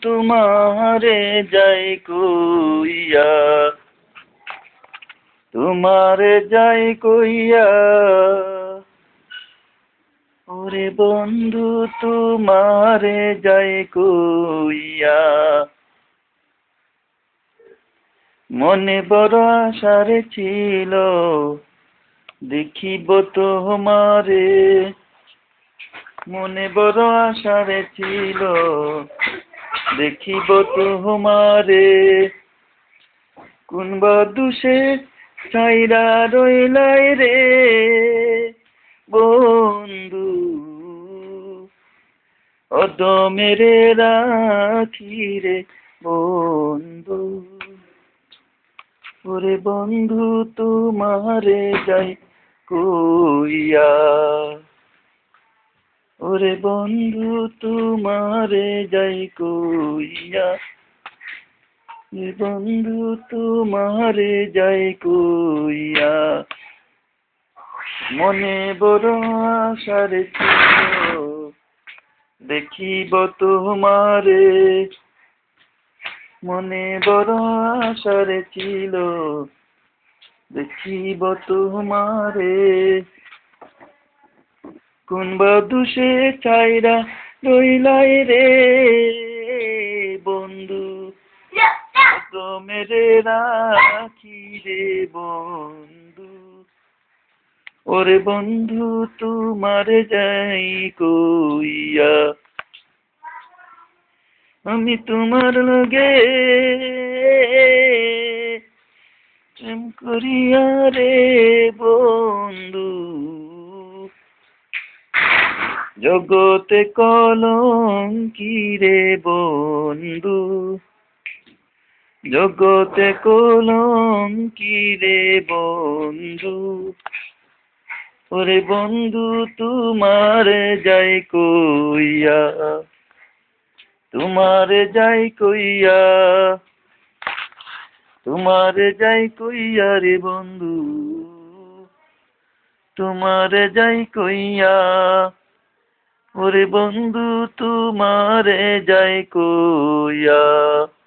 তোমারে যাই কইয়া, তোমারে যাই কইয়া, ওরে বন্ধু তোমারে যাই কইয়া, মনে বড় আশারে ছিল দেখিব তোমারে, মনে বড় আশারে ছিল দেখিব তোমারে, কোন বদুষে ছাইরা রইলাই রে বন্ধু, অদমেরে রাখি রে বন্ধু, ওরে বন্ধু তোমারে যাই কইয়া, ওরে বন্ধু তোমারে যাই কইয়া, বন্ধু তোমারে যাই কইয়া, মনে বড় আশার ছিল দেখিব তোমারে, মনে বড় আশার ছিল দেখিব তোমারে, কোন বদুষে ছাইরা রইলাই রে বন্ধু, মেরে রাখি রে বন্ধু, ওরে বন্ধু তোমারে যাই কইয়া, আমি তোমার লগে প্রেম করিয়া রে বন্ধু, জগতে কলঙ্কি রে বন্ধু, জগতে কলঙ্কি রে বন্ধু, ওরে বন্ধু তোমারে যাই কইয়া, তোমারে যাই কইয়া, তোমারে যাই কইয়া রে বন্ধু, তোমারে যাই কইয়া, ওরে বন্ধু তোমারে যাই কইয়া।